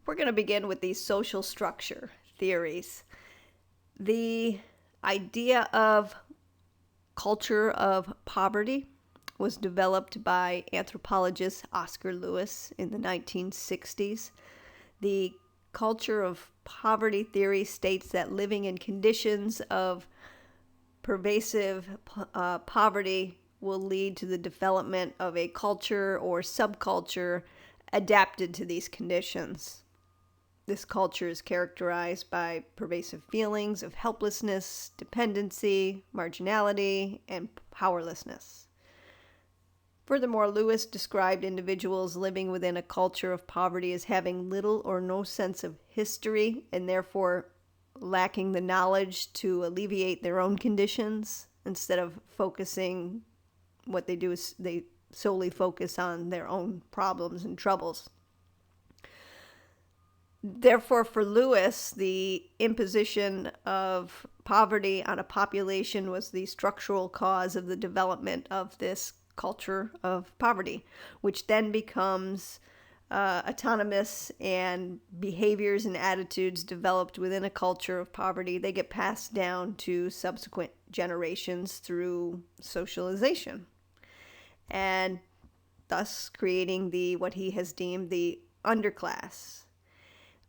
We're going to begin with these social structure theories. The idea of culture of poverty was developed by anthropologist Oscar Lewis in the 1960s. The culture of poverty theory states that living in conditions of pervasive poverty will lead to the development of a culture or subculture adapted to these conditions. This culture is characterized by pervasive feelings of helplessness, dependency, marginality, and powerlessness. Furthermore, Lewis described individuals living within a culture of poverty as having little or no sense of history and therefore lacking the knowledge to alleviate their own conditions. Instead of focusing, what they do is they solely focus on their own problems and troubles. Therefore, for Lewis, the imposition of poverty on a population was the structural cause of the development of this culture of poverty, which then becomes autonomous, and behaviors and attitudes developed within a culture of poverty, they get passed down to subsequent generations through socialization, and thus creating what he has deemed the underclass.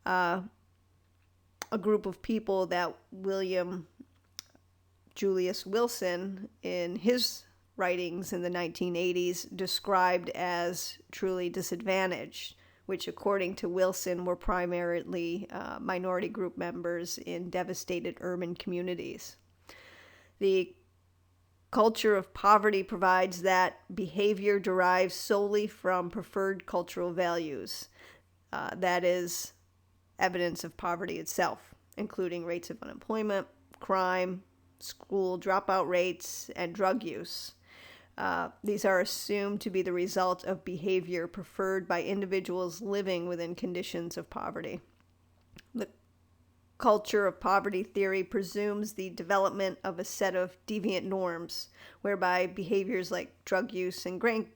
A group of people that William Julius Wilson, in his writings in the 1980s, described as truly disadvantaged, which according to Wilson were primarily minority group members in devastated urban communities. The culture of poverty provides that behavior derives solely from preferred cultural values. That is evidence of poverty itself, including rates of unemployment, crime, school dropout rates, and drug use. These are assumed to be the result of behavior preferred by individuals living within conditions of poverty. The culture of poverty theory presumes the development of a set of deviant norms, whereby behaviors like drug use and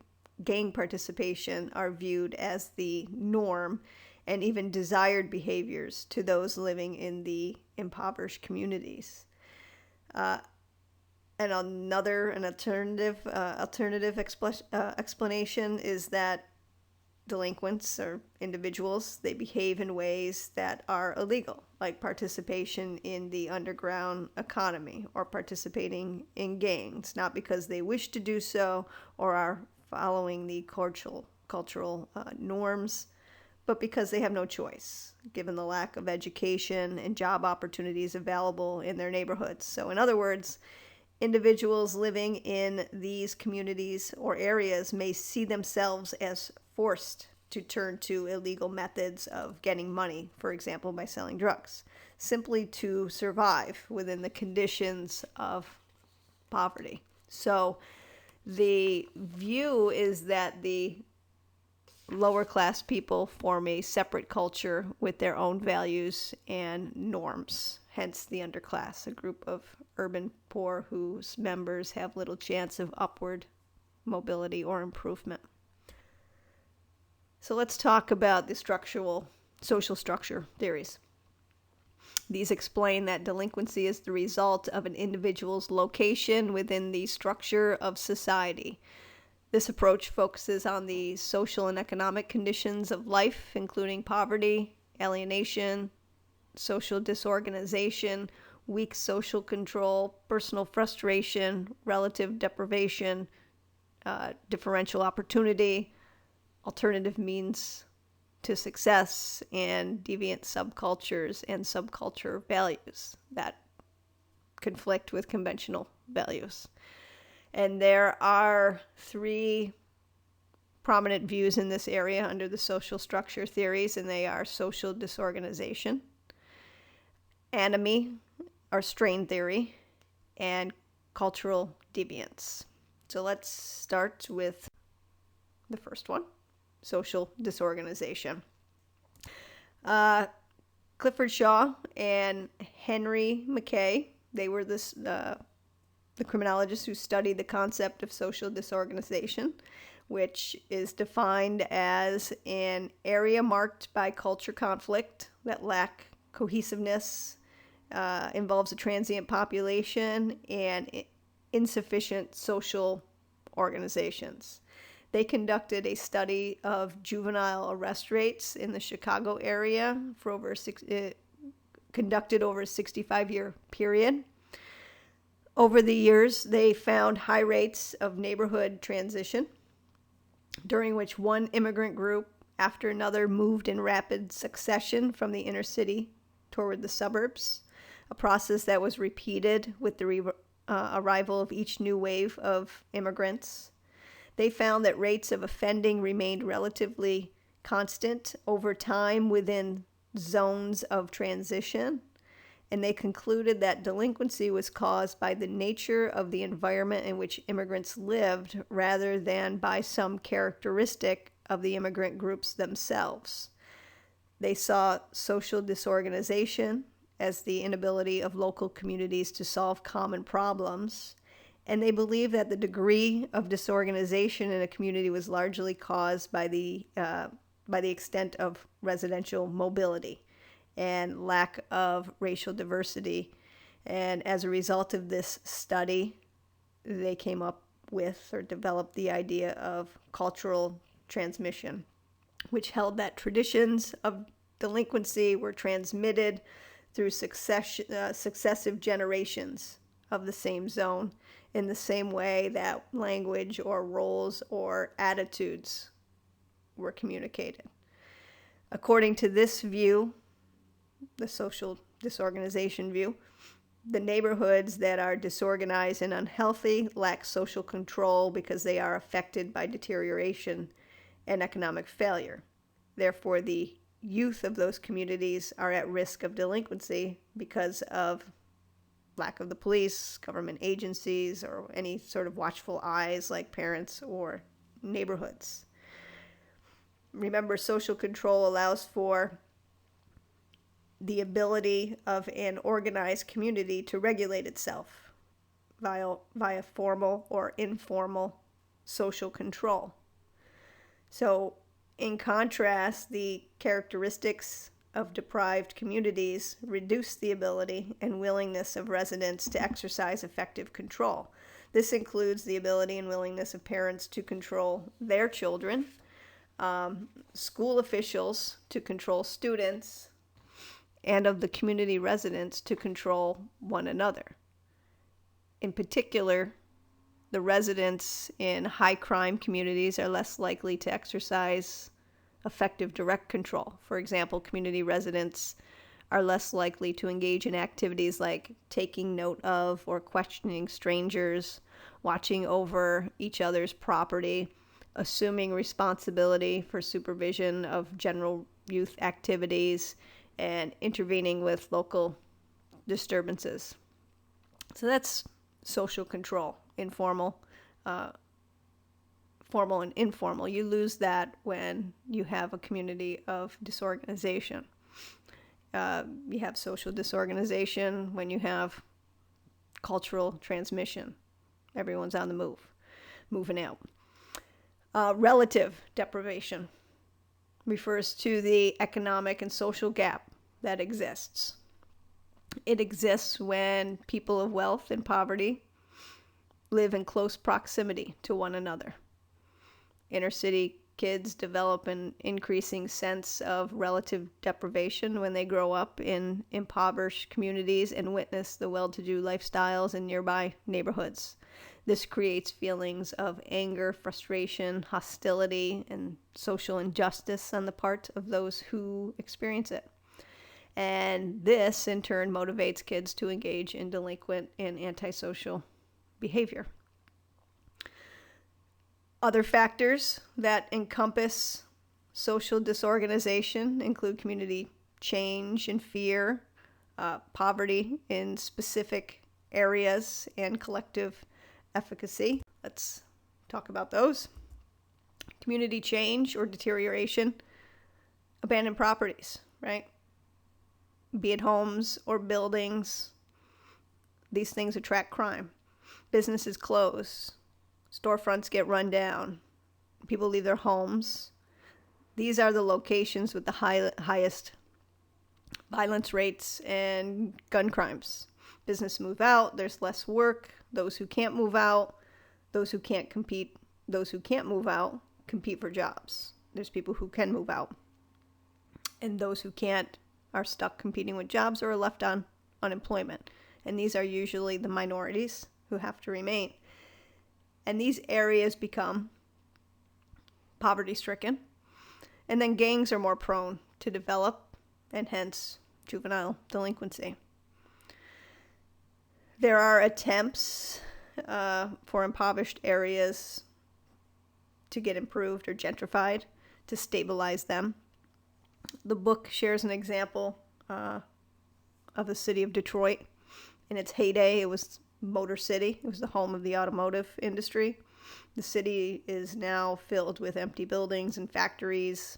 gang participation are viewed as the norm, and even desired behaviors to those living in the impoverished communities. And an alternative explanation is that delinquents or individuals, they behave in ways that are illegal, like participation in the underground economy or participating in gangs, not because they wish to do so or are following the cultural norms, but because they have no choice, given the lack of education and job opportunities available in their neighborhoods. So in other words, individuals living in these communities or areas may see themselves as forced to turn to illegal methods of getting money, for example, by selling drugs, simply to survive within the conditions of poverty. So the view is that the lower class people form a separate culture with their own values and norms, hence the underclass, a group of urban poor whose members have little chance of upward mobility or improvement. So let's talk about the social structure theories. These explain that delinquency is the result of an individual's location within the structure of society. This approach focuses on the social and economic conditions of life, including poverty, alienation, social disorganization, weak social control, personal frustration, relative deprivation, differential opportunity, alternative means to success, and deviant subcultures and subculture values that conflict with conventional values. And there are three prominent views in this area under the social structure theories, and they are social disorganization, anomie or strain theory, and cultural deviance. So let's start with the first one, social disorganization. Clifford Shaw and Henry McKay, they were the criminologists who studied the concept of social disorganization, which is defined as an area marked by culture conflict that lack cohesiveness, involves a transient population, and insufficient social organizations. They conducted a study of juvenile arrest rates in the Chicago area for conducted over a 65-year period. Over the years, they found high rates of neighborhood transition, during which one immigrant group after another moved in rapid succession from the inner city toward the suburbs, a process that was repeated with the arrival of each new wave of immigrants. They found that rates of offending remained relatively constant over time within zones of transition, and they concluded that delinquency was caused by the nature of the environment in which immigrants lived rather than by some characteristic of the immigrant groups themselves. They saw social disorganization as the inability of local communities to solve common problems, and they believe that the degree of disorganization in a community was largely caused by the extent of residential mobility and lack of racial diversity. And as a result of this study, they came up with or developed the idea of cultural transmission, which held that traditions of delinquency were transmitted through successive generations of the same zone in the same way that language or roles or attitudes were communicated. According to this view, the social disorganization view, the neighborhoods that are disorganized and unhealthy lack social control because they are affected by deterioration and economic failure. Therefore, the youth of those communities are at risk of delinquency because of lack of the police, government agencies, or any sort of watchful eyes like parents or neighborhoods. Remember, social control allows for the ability of an organized community to regulate itself via formal or informal social control. So, in contrast, the characteristics of deprived communities reduce the ability and willingness of residents to exercise effective control. This includes the ability and willingness of parents to control their children, school officials to control students, and of the community residents to control one another. In particular, the residents in high crime communities are less likely to exercise effective direct control. For example, community residents are less likely to engage in activities like taking note of or questioning strangers, watching over each other's property, assuming responsibility for supervision of general youth activities, and intervening with local disturbances. So that's social control, informal, formal and informal. You lose that when you have a community of disorganization. You have social disorganization when you have cultural transmission. Everyone's on the move, moving out. Relative deprivation refers to the economic and social gap that exists. It exists when people of wealth and poverty live in close proximity to one another. Inner city kids develop an increasing sense of relative deprivation when they grow up in impoverished communities and witness the well-to-do lifestyles in nearby neighborhoods. This creates feelings of anger, frustration, hostility, and social injustice on the part of those who experience it. And this, in turn, motivates kids to engage in delinquent and antisocial behavior. Other factors that encompass social disorganization include community change and fear, poverty in specific areas, and collective efficacy. Let's talk about those. Community change or deterioration, abandoned properties, right? Be it homes or buildings, these things attract crime. Businesses close, storefronts get run down, People leave their homes. These are the locations with the highest violence rates and gun crimes. Business move out, there's less work. Those who can't move out, those who can't compete, those who can't move out compete for jobs. There's people who can move out. And those who can't are stuck competing with jobs or are left on unemployment. And these are usually the minorities who have to remain. And these areas become poverty-stricken. And then gangs are more prone to develop, and hence juvenile delinquency. There are attempts for impoverished areas to get improved or gentrified, to stabilize them. The book shares an example of the city of Detroit. In its heyday, it was Motor City. It was the home of the automotive industry. The city is now filled with empty buildings and factories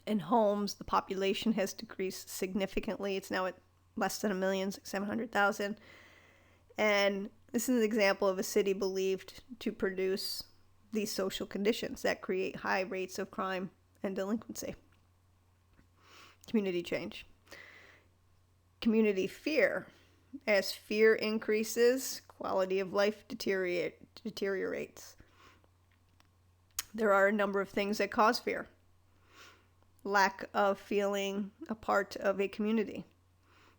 and homes. The population has decreased significantly. It's now at less than 1 million, 700,000. And this is an example of a city believed to produce these social conditions that create high rates of crime and delinquency. Community change. Community fear. As fear increases, quality of life deteriorates. There are a number of things that cause fear. Lack of feeling a part of a community.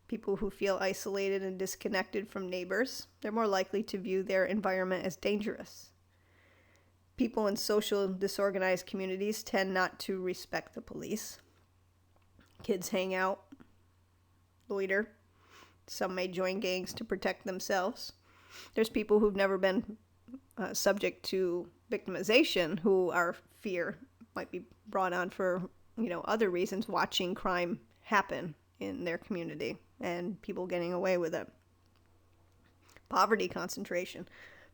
People who feel isolated and disconnected from neighbors, they're more likely to view their environment as dangerous. People in social disorganized communities tend not to respect the police. Kids hang out, loiter. Some may join gangs to protect themselves. There's people who've never been subject to victimization who are fear might be brought on for other reasons, watching crime happen in their community and people getting away with it. Poverty concentration.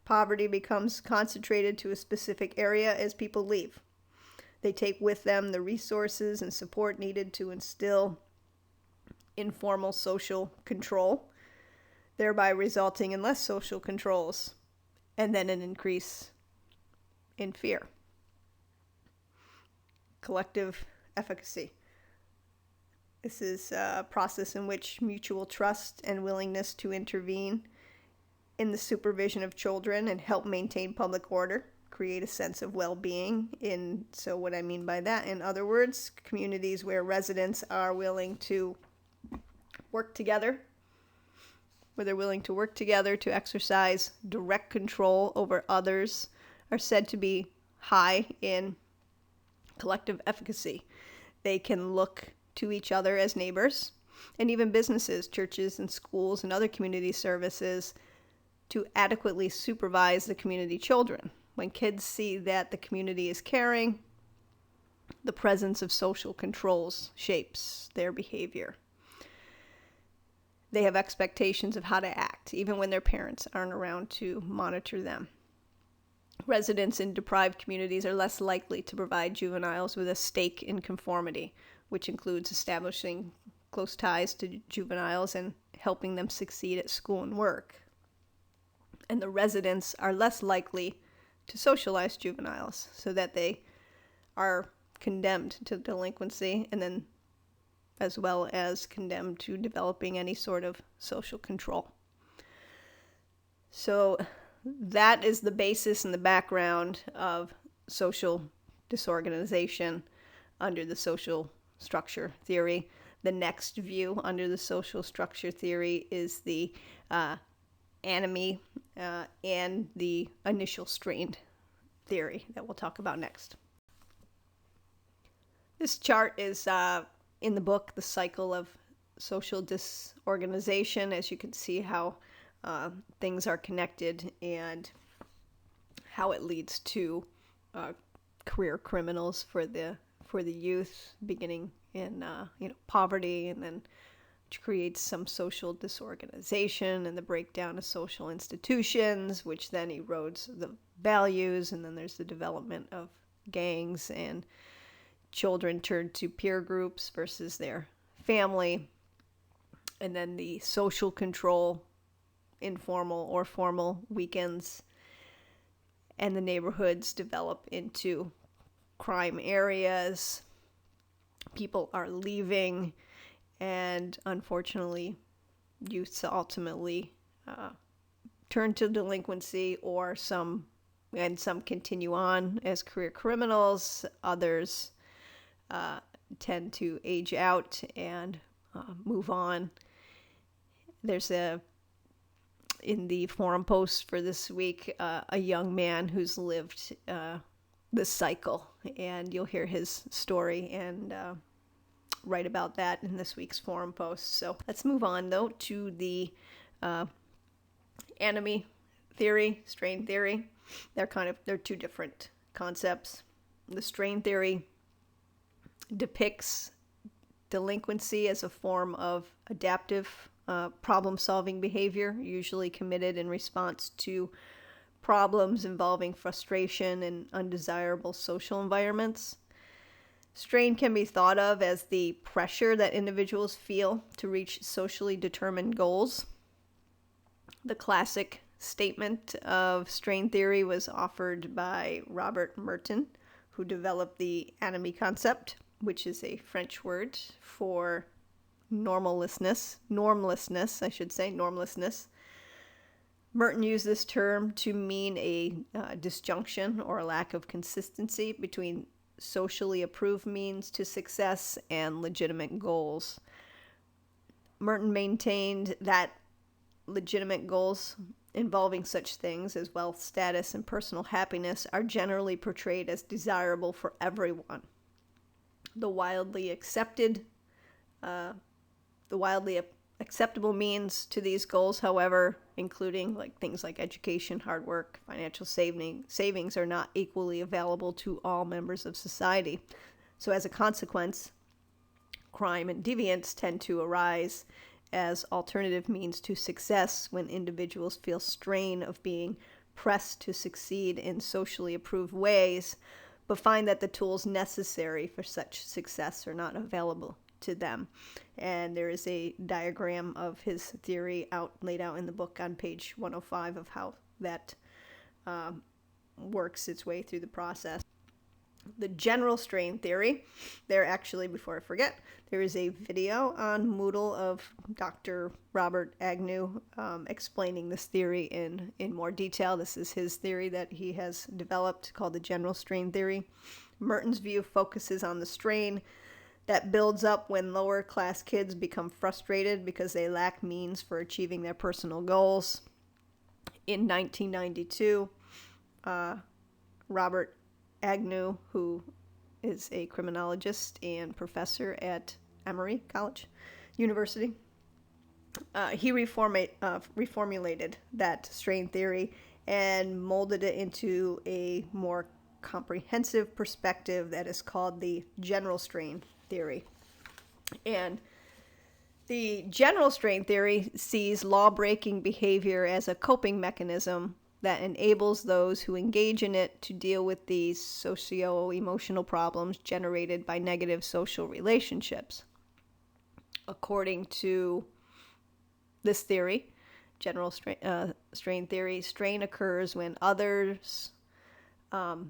Poverty becomes concentrated to a specific area as people leave. They take with them the resources and support needed to instill informal social control, thereby resulting in less social controls and then an increase in fear. Collective efficacy. This is a process in which mutual trust and willingness to intervene in the supervision of children and help maintain public order create a sense of well-being. So what I mean by that, in other words, communities where residents are willing to work together, where they're willing to work together to exercise direct control over others, are said to be high in collective efficacy. They can look to each other as neighbors, and even businesses, churches, and schools, and other community services to adequately supervise the community children. When kids see that the community is caring, the presence of social controls shapes their behavior. They have expectations of how to act, even when their parents aren't around to monitor them. Residents in deprived communities are less likely to provide juveniles with a stake in conformity, which includes establishing close ties to juveniles and helping them succeed at school and work. And the residents are less likely to socialize juveniles so that they are condemned to delinquency and then as well as condemned to developing any sort of social control. So that is the basis and the background of social disorganization under the social structure theory. The next view under the social structure theory is the anomie and the initial strain theory that we'll talk about next. This chart is in the book, The Cycle of Social Disorganization, as you can see how things are connected and how it leads to career criminals for the youth, beginning in poverty, and then which creates some social disorganization and the breakdown of social institutions, which then erodes the values, and then there's the development of gangs, and children turn to peer groups versus their family, and then the social control, informal or formal, weakens, and the neighborhoods develop into crime areas. People are leaving, and unfortunately, youths ultimately turn to delinquency, or some continue on as career criminals. Others tend to age out and move on. There's in the forum post for this week, a young man who's lived this cycle, and you'll hear his story and write about that in this week's forum post. So let's move on, though, to the enemy theory, strain theory. They're two different concepts. The strain theory depicts delinquency as a form of adaptive problem-solving behavior, usually committed in response to problems involving frustration and undesirable social environments. Strain can be thought of as the pressure that individuals feel to reach socially determined goals. The classic statement of strain theory was offered by Robert Merton, who developed the enemy concept, which is a French word for normlessness, Merton used this term to mean a disjunction or a lack of consistency between socially approved means to success and legitimate goals. Merton maintained that legitimate goals involving such things as wealth, status, and personal happiness are generally portrayed as desirable for everyone. The wildly acceptable means to these goals, however, including things like education, hard work, financial savings, are not equally available to all members of society. So as a consequence, crime and deviance tend to arise as alternative means to success when individuals feel strain of being pressed to succeed in socially approved ways, but find that the tools necessary for such success are not available to them. And there is a diagram of his theory laid out in the book on page 105 of how that works its way through the process. The general strain theory, before I forget, there is a video on Moodle of Dr. Robert Agnew explaining this theory in more detail. This is his theory that he has developed called the general strain theory. Merton's view focuses on the strain that builds up when lower class kids become frustrated because they lack means for achieving their personal goals. In 1992, Robert Agnew, who is a criminologist and professor at Emory University, he reformulated that strain theory and molded it into a more comprehensive perspective that is called the general strain theory. And the general strain theory sees law-breaking behavior as a coping mechanism that enables those who engage in it to deal with these socio-emotional problems generated by negative social relationships. According to this theory, general strain theory, strain occurs when others are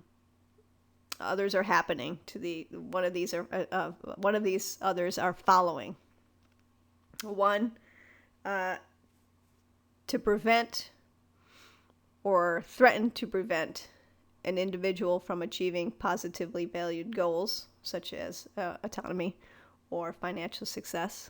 happening to one of these others are following. One, to prevent or threaten to prevent an individual from achieving positively valued goals, such as autonomy or financial success.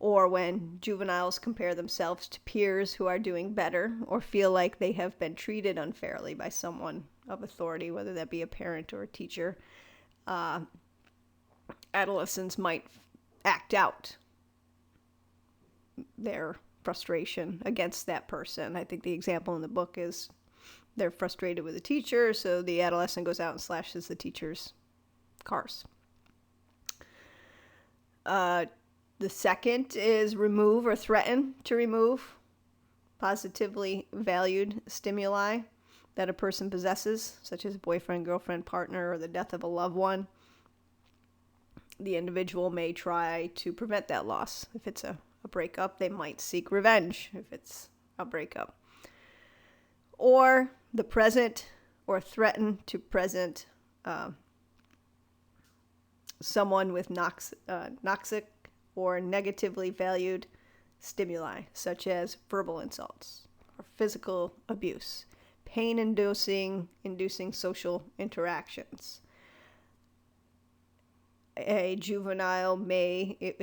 Or when juveniles compare themselves to peers who are doing better or feel like they have been treated unfairly by someone of authority, whether that be a parent or a teacher, adolescents might act out their frustration against that person. I think the example in the book is they're frustrated with a teacher, so the adolescent goes out and slashes the teacher's cars. The second is remove or threaten to remove positively valued stimuli that a person possesses, such as a boyfriend, girlfriend, partner, or the death of a loved one. The individual may try to prevent that loss. If it's a breakup, they might seek revenge if it's a breakup. or the present or threaten to present someone with noxic or negatively valued stimuli, such as verbal insults or physical abuse, pain-inducing social interactions. A juvenile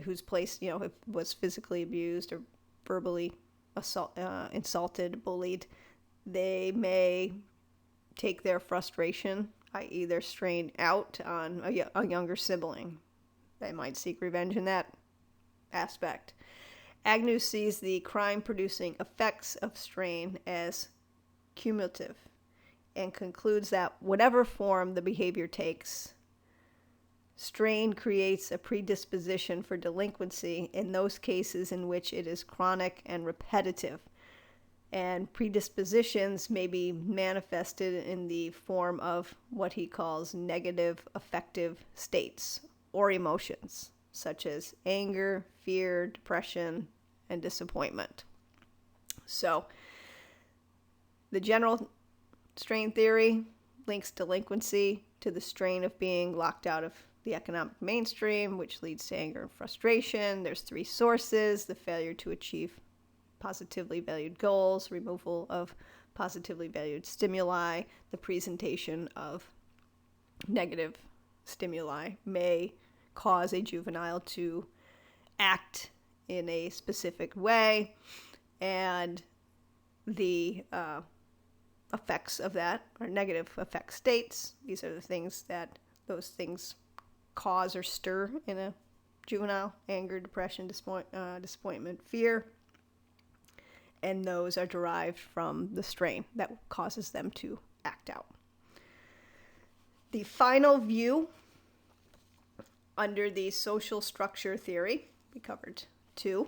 who's placed, was physically abused or verbally insulted, bullied, they may take their frustration, i.e. their strain, out on a younger sibling. They might seek revenge in that aspect. Agnew sees the crime-producing effects of strain as cumulative and concludes that whatever form the behavior takes, strain creates a predisposition for delinquency in those cases in which it is chronic and repetitive. And predispositions may be manifested in the form of what he calls negative affective states or emotions, such as anger, fear, depression, and disappointment. So, the general strain theory links delinquency to the strain of being locked out of the economic mainstream, which leads to anger and frustration. There's 3 sources: the failure to achieve positively valued goals, removal of positively valued stimuli, the presentation of negative stimuli may cause a juvenile to act in a specific way, and the effects of that are negative affect states. These are the things that those things cause or stir in a juvenile: anger, depression, disappointment, fear. And those are derived from the strain that causes them to act out. The final view under the social structure theory, we covered 2,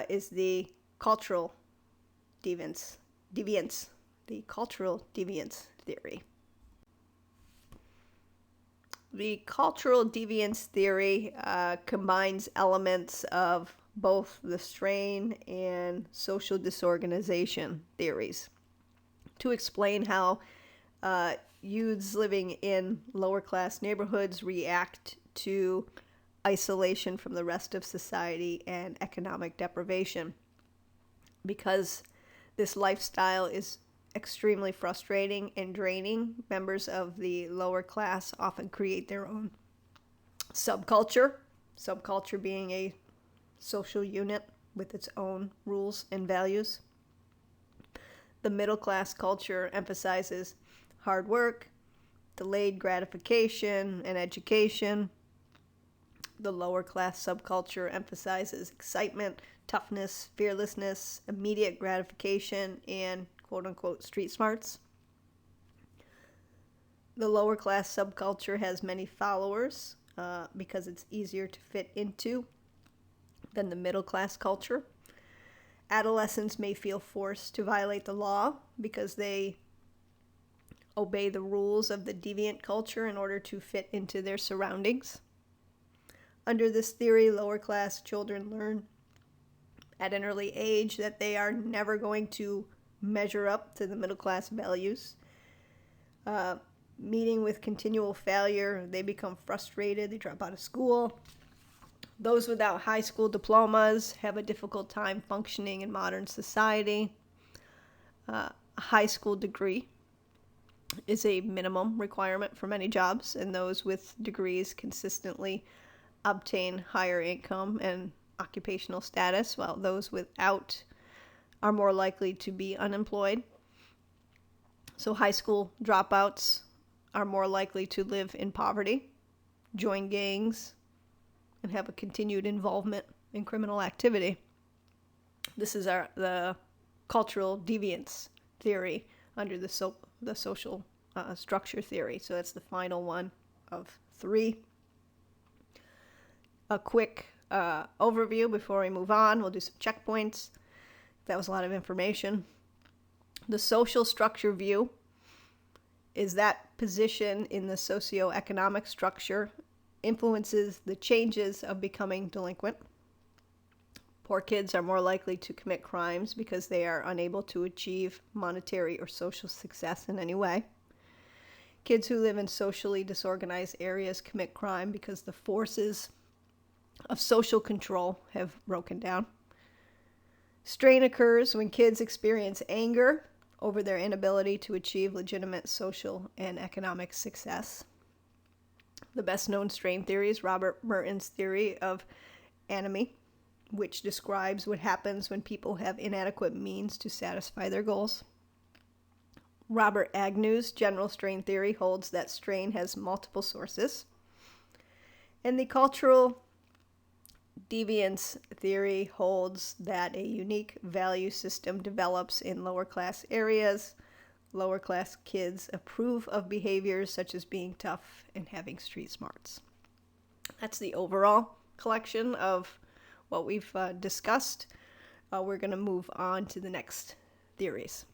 is the cultural deviance, the cultural deviance theory. The cultural deviance theory combines elements of both the strain and social disorganization theories to explain how youths living in lower class neighborhoods react to isolation from the rest of society and economic deprivation. Because this lifestyle is extremely frustrating and draining, members of the lower class often create their own subculture being a social unit with its own rules and values. The middle class culture emphasizes hard work, delayed gratification, and education. The lower class subculture emphasizes excitement, toughness, fearlessness, immediate gratification, and quote-unquote street smarts. The lower class subculture has many followers because it's easier to fit into than the middle class culture. Adolescents may feel forced to violate the law because they obey the rules of the deviant culture in order to fit into their surroundings. Under this theory, lower class children learn at an early age that they are never going to measure up to the middle class values. Meeting with continual failure, they become frustrated, they drop out of school. Those without high school diplomas have a difficult time functioning in modern society. A high school degree is a minimum requirement for many jobs, and those with degrees consistently obtain higher income and occupational status, while those without are more likely to be unemployed. So high school dropouts are more likely to live in poverty, join gangs, and have a continued involvement in criminal activity. This is the cultural deviance theory under the social structure theory. So that's the final one of 3. A quick overview before we move on. We'll do some checkpoints. That was a lot of information. The social structure view is that position in the socioeconomic structure influences the changes of becoming delinquent. Poor kids are more likely to commit crimes because they are unable to achieve monetary or social success in any way. Kids who live in socially disorganized areas commit crime because the forces of social control have broken down. Strain occurs when kids experience anger over their inability to achieve legitimate social and economic success. The best known strain theory is Robert Merton's theory of anomie, which describes what happens when people have inadequate means to satisfy their goals. Robert Agnew's general strain theory holds that strain has multiple sources. And the cultural deviance theory holds that a unique value system develops in lower class areas. Lower class kids approve of behaviors such as being tough and having street smarts. That's the overall collection of what we've discussed. We're going to move on to the next theories.